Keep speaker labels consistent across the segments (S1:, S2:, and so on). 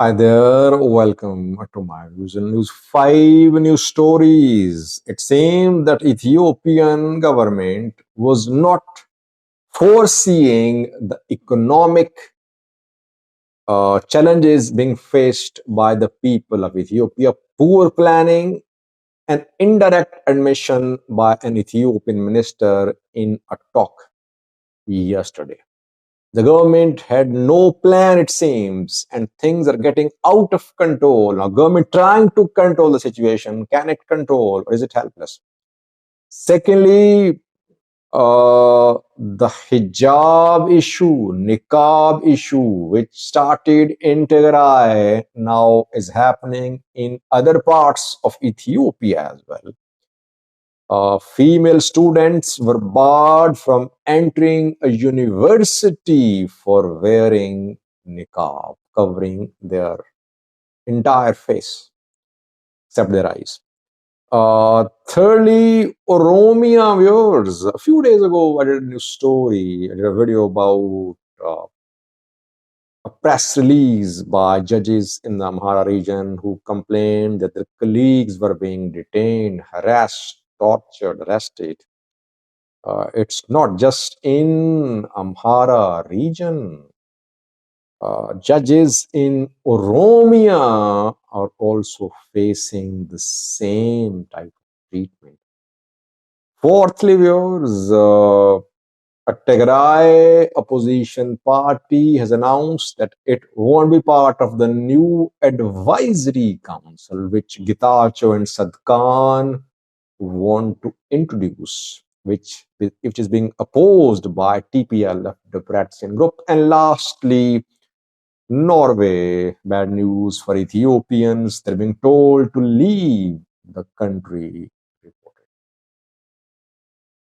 S1: Hi there, welcome to my views and news. Five news stories. It seemed that Ethiopian government was not foreseeing the economic challenges being faced by the people of Ethiopia. Poor planning and indirect admission by an Ethiopian minister in a talk yesterday. The government had no plan, it seems, and things are getting out of control. Now, government trying to control the situation, can it control or is it helpless? Secondly, the hijab issue, niqab issue, which started in Tigray, now is happening in other parts of Ethiopia as well. Female students were barred from entering a university for wearing niqab, covering their entire face except their eyes. Thirdly, Oromia viewers. A few days ago, I did a news story. I did a video about a press release by judges in the Amhara region who complained that their colleagues were being detained, harassed, tortured, arrested. It's not just in Amhara region. Judges in Oromia are also facing the same type of treatment. Fourthly, viewers, a Tigray opposition party has announced that it won't be part of the new advisory council, which Getachew and Sadkan want to introduce, which is being opposed by TPLF, the Bratskian group. And lastly, Norway, bad news for Ethiopians. They're being told to leave the country.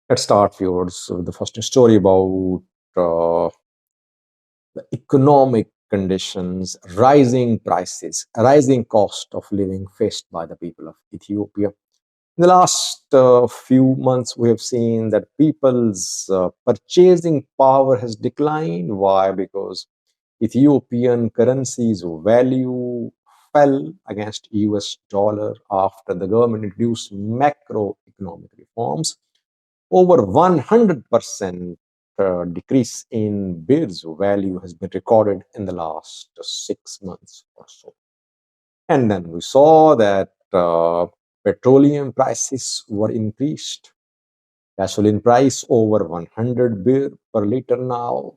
S1: Let's start, viewers, with the first story about the economic conditions, rising prices, rising cost of living faced by the people of Ethiopia. In the last few months, we have seen that people's purchasing power has declined. Why? Because Ethiopian currency's value fell against US dollar after the government introduced macroeconomic reforms. Over 100% decrease in birr's value has been recorded in the last 6 months or so. And then we saw that petroleum prices were increased. Gasoline price over 100 birr per liter now.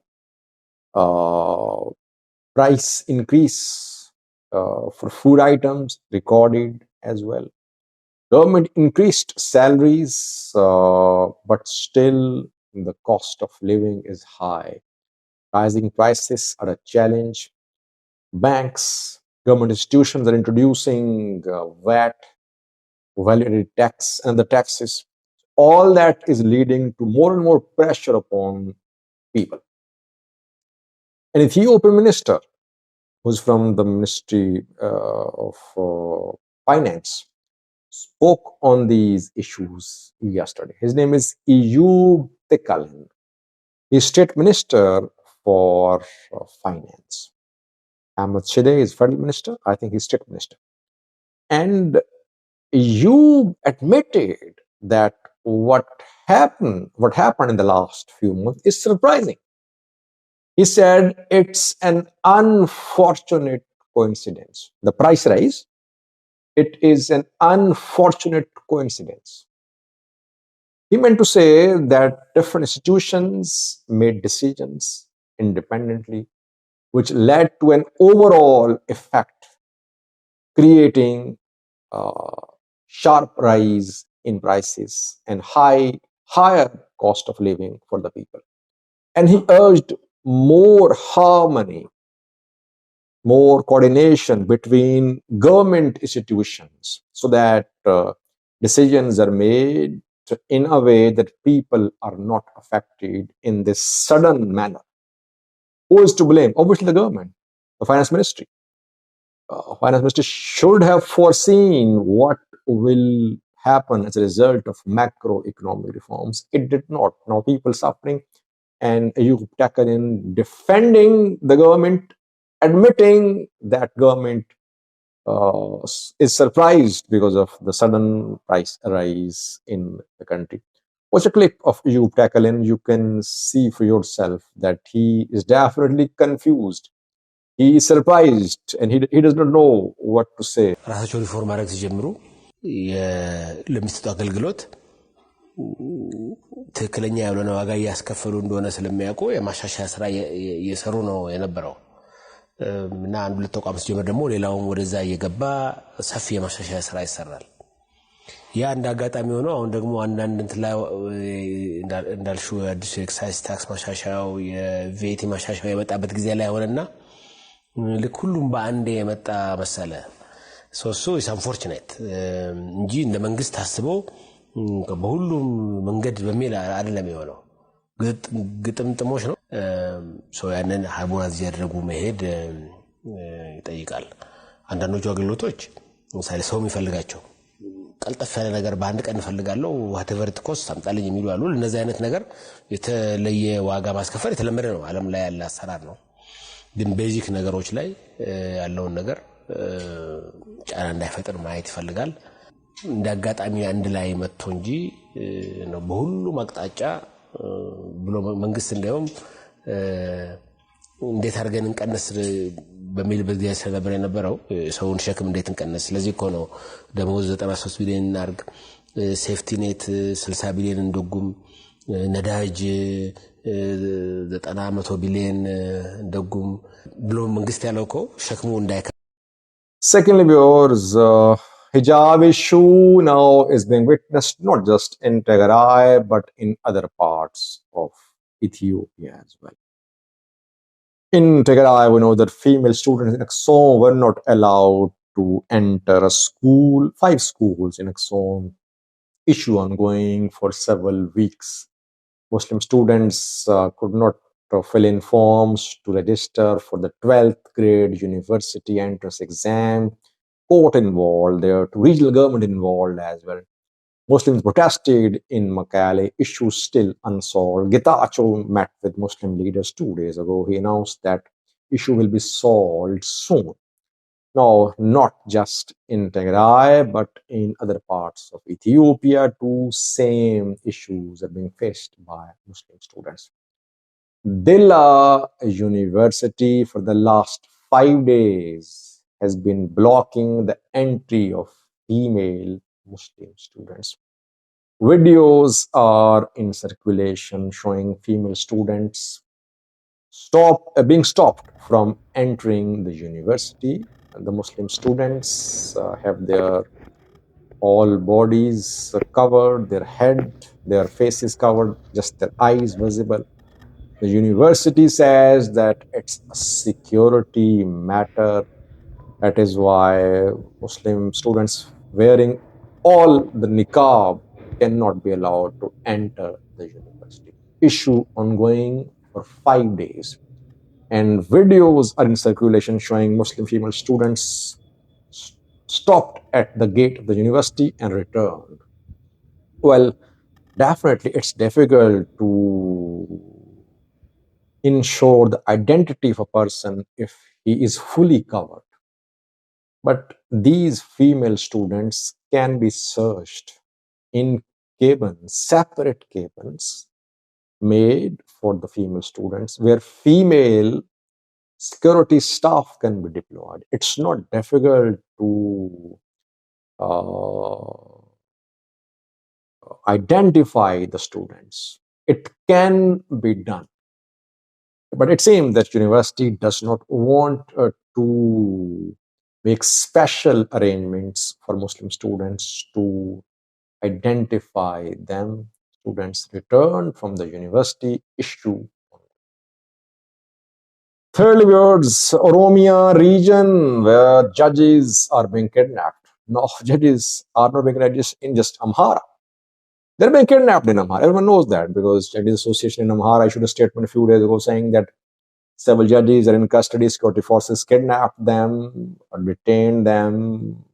S1: Price increase for food items recorded as well. Government increased salaries, but still the cost of living is high. Rising prices are a challenge. Banks, government institutions are introducing VAT, value-added tax, and the taxes. All that is leading to more and more pressure upon people. An Ethiopian minister, who's from the Ministry of Finance, spoke on these issues yesterday. His name is Eyub Tekalin. He's state minister for finance. Ahmed Shide is federal minister. I think he's state minister. And Eyub admitted that what happened in the last few months is surprising. He said it's an unfortunate coincidence. The price rise, it is an unfortunate coincidence. He meant to say that different institutions made decisions independently, which led to an overall effect, creating sharp rise in prices and higher cost of living for the people. And he urged more harmony, more coordination between government institutions so that decisions are made in a way that people are not affected in this sudden manner. Who is to blame? Obviously the government, the finance ministry. Finance ministry should have foreseen what will happen as a result of macroeconomic reforms. It did not. Now people suffering, and Ayub Takarin defending the government admitting that government is surprised because of the sudden price rise in the country. Watch a clip of you tackling. You can see for yourself that he is definitely confused. He is surprised and he does not know what to say.
S2: ራሳቸው ሪፎርም ማድረግ ሲጀምሩ ለሚሰጡ አገልግሎት ትክክለኛ ያልሆነ ዋጋ እያስከፈሉ እንደሆነ ስለሚያውቁ የማሻሻያ ስራ እየሰሩ ነው የነበረው እና አንዱ ለተቋም ሲጀምር ደግሞ ሌላውም ወደዛ እየገባ ሰፊ የማሻሻያ ስራ ይሰራል። ያ እንዳጋጣሚ ሆኖ አሁን ደግሞ አንዳንድ እንትላይ እንዳልሽው አዲስ ኤክሳይዝ ታክስ ማሻሻያው የቪኤቲ ማሻሻያው የመጣበት ጊዜ ላይ ሆነና ለሁሉም በአንዴ የመጣ መሰለ ሶ ኢስ አንፎርቹኔት እንጂ እንደ መንግስት ታስበው በሁሉም መንገድ በሚል አይደለም የሆነው ግጥምጥሞች ነው ሶ ያንን ሃርሞናይዝ ያደረጉ መሄድ ይጠይቃል። አንዳንዶቹ አገልግሎቶች ለምሳሌ ሰው የሚፈልጋቸው ቀልጠፍ ያለ ነገር በአንድ ቀን ፈልጋለሁ whatever it costs አምጣልኝ የሚሉ አሉ። እነዚህ አይነት ነገር የተለየ ዋጋ ማስከፈል የተለመደ ነው፣ ዓለም ላይ ያለ አሰራር ነው። ግን ቤዚክ ነገሮች ላይ ያለውን ነገር ጫና እንዳይፈጥር ማየት ይፈልጋል። እንዳጋጣሚ አንድ ላይ መጥቶ እንጂ ነው በሁሉ ማቅጣጫ ብሎ መንግስት እንደውም እንዴት አድርገን እንቀነስ በሚል በዚያ ስለነበር የነበረው ሰውን ሸክም እንዴት እንቀነስ። ስለዚህ እኮ ነው ደሞዝ 93 ቢሊዮን እናርግ፣ ሴፍቲ ኔት 60 ቢሊዮን እንደጉም፣ ነዳጅ 90 ቢሊዮን እንደጉም ብሎ መንግስት ያለው እኮ ሸክሙ እንዳይከ
S1: Secondly, viewers, hijab issue now is being witnessed not just in Tigray but in other parts of Ethiopia as well. In Tigray, we know that female students in Axom were not allowed to enter a school. 5 schools in Axom, issue ongoing for several weeks. Muslim students could not fill in forms to register for the 12th grade university entrance exam. Court involved there, to regional government involved as well. Muslims protested in Makale, issue still unsolved. Getachew met with Muslim leaders 2 days ago. He announced that issue will be solved soon. Now, not just in Tigray, but in other parts of Ethiopia, too, same issues are being faced by Muslim students. Dilla University for the last 5 days has been blocking the entry of female Muslim students. Videos are in circulation showing female students being stopped from entering the university. The Muslim students have their all bodies covered, their head, their faces covered, just their eyes visible. The university says that it's a security matter. That is why Muslim students wearing all the niqab cannot be allowed to enter the university. Issue ongoing for 5 days. And videos are in circulation showing Muslim female students stopped at the gate of the university and returned. Well, definitely it's difficult to ensure the identity of a person if he is fully covered. But these female students can be searched in cabins, separate cabins made for the female students where female security staff can be deployed. It's not difficult to identify the students. It can be done. But it seems that university does not want to make special arrangements for Muslim students to identify them. Students return from the university issue. Thirdly, viewers, Oromia region where judges are being kidnapped. No, judges are not being kidnapped in just Amhara. They're being kidnapped in Amhara. Everyone knows that because Judges Association in Amhara issued a statement a few days ago saying that several judges are in custody. Security forces kidnapped them or detained them.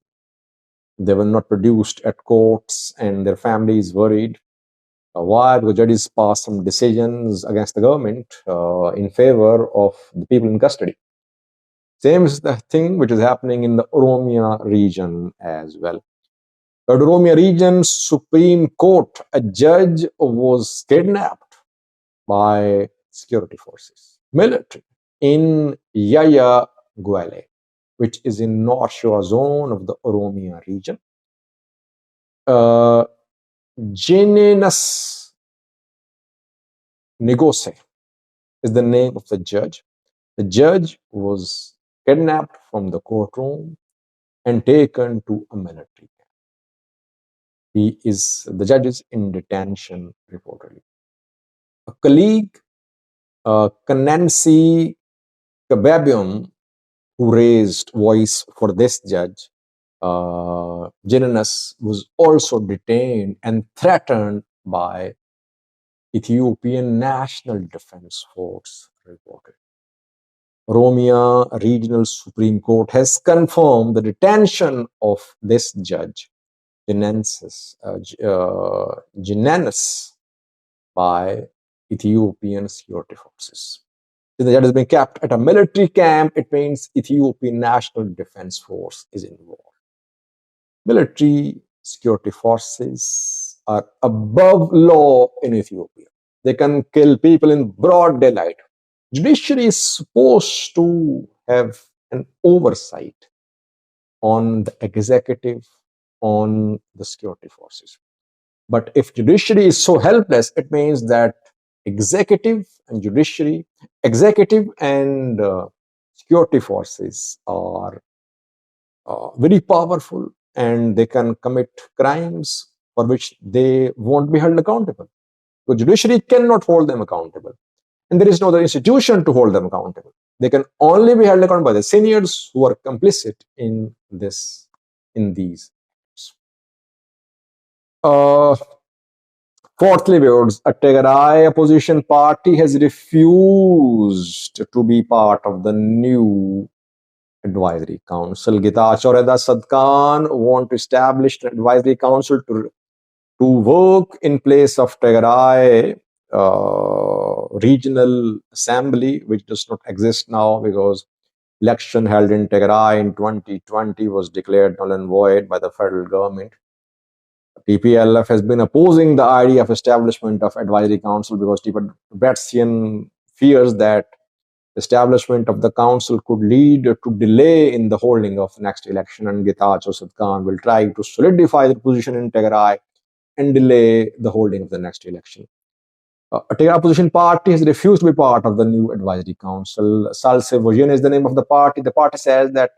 S1: They were not produced at courts and their family is worried. Why? Because judges passed some decisions against the government in favor of the people in custody. Same is the thing which is happening in the Oromia region as well. The Oromia region Supreme Court, a judge was kidnapped by security forces, military, in Yaya Guale, which is in North Shore zone of the Oromia region. Jinenas Negose is the name of the judge. The judge was kidnapped from the courtroom and taken to a military camp. The judge is in detention reportedly. A colleague, Kanansi Kababium, who raised voice for this judge, Jinenas, was also detained and threatened by Ethiopian National Defense Force reported. Oromia Regional Supreme Court has confirmed the detention of this judge, Jinenas, by Ethiopian security forces. If the judge has been kept at a military camp, it means Ethiopian National Defense Force is involved. Military security forces are above law in Ethiopia. They can kill people in broad daylight. Judiciary is supposed to have an oversight on the executive, on the security forces. But if judiciary is so helpless, it means that executive and security forces are very powerful, and they can commit crimes for which they won't be held accountable. The judiciary cannot hold them accountable, and there is no other institution to hold them accountable. They can only be held accountable by the seniors who are complicit in these. Fourthly, viewers, a Tigray opposition party has refused to be part of the new advisory council. Getachew and Sadkan want to establish an advisory council to work in place of Tigray regional assembly, which does not exist now because election held in Tigray in 2020 was declared null and void by the federal government. TPLF has been opposing the idea of establishment of advisory council because Tibetan fears that establishment of the council could lead to delay in the holding of the next election, and Getachew Sadkan will try to solidify their position in Tigray and delay the holding of the next election. A Tigray opposition party has refused to be part of the new advisory council. Salse Vojene is the name of the party. The party says that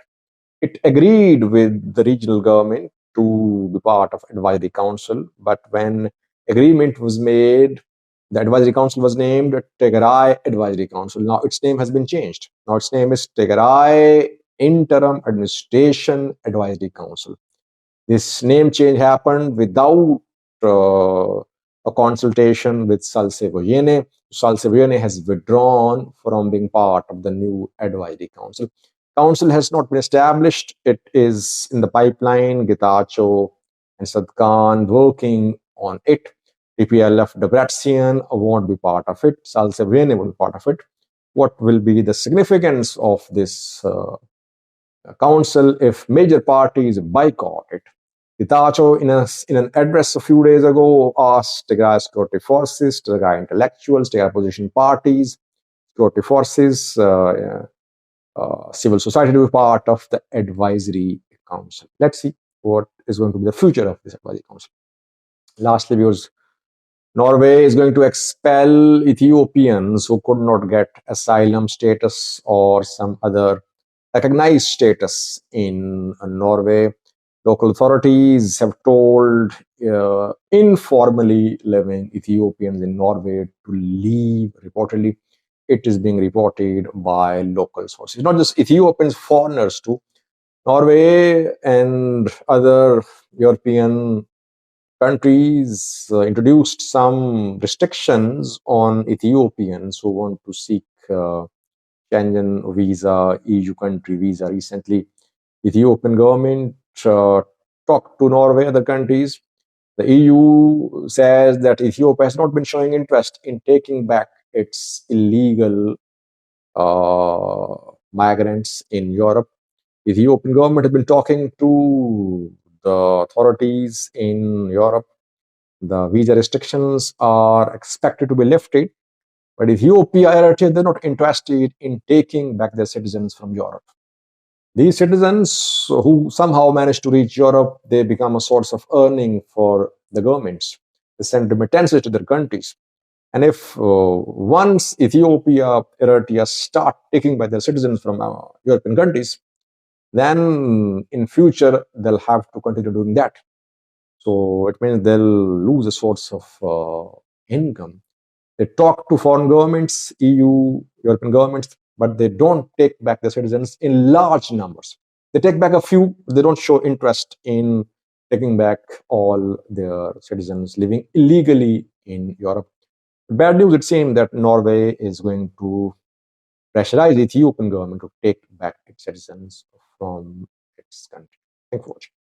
S1: it agreed with the regional government to be part of advisory council, but when agreement was made, the advisory council was named Tigray Advisory Council. Now its name has been changed. Now its name is Tigray Interim Administration Advisory Council. This name change happened without a consultation with Salse Vojene. Salse Vojene has withdrawn from being part of the new advisory council. Council has not been established. It is in the pipeline. Getachew and Sadkan working on it. TPLF Debretsion won't be part of it. Salse Vojene will be part of it. What will be the significance of this council if major parties boycott it? Getachew, in an address a few days ago, asked Tigray security forces, Tigray intellectuals, Tigray opposition parties, security forces, civil society to be part of the advisory council. Let's see what is going to be the future of this advisory council. Lastly, viewers, Norway is going to expel Ethiopians who could not get asylum status or some other recognized status in Norway. Local authorities have told informally living Ethiopians in Norway to leave. Reportedly, it is being reported by local sources. Not just Ethiopians, foreigners too. Norway and other European countries introduced some restrictions on Ethiopians who want to seek Schengen visa, EU country visa. Recently, Ethiopian government talked to Norway, other countries. The EU says that Ethiopia has not been showing interest in taking back its illegal migrants in Europe. Ethiopian government has been talking to the authorities in Europe. The visa restrictions are expected to be lifted, but Ethiopia, Eritrea, they're not interested in taking back their citizens from Europe. These citizens who somehow manage to reach Europe, they become a source of earning for the governments. They send remittances to their countries. And if once Ethiopia, Eritrea start taking back their citizens from European countries, then in future they'll have to continue doing that. So it means they'll lose a source of income. They talk to foreign governments, EU, European governments, but they don't take back their citizens in large numbers. They take back a few, but they don't show interest in taking back all their citizens living illegally in Europe. Bad news, it seems that Norway is going to pressurize the Ethiopian government to take back its citizens from its country. Thank you for watching.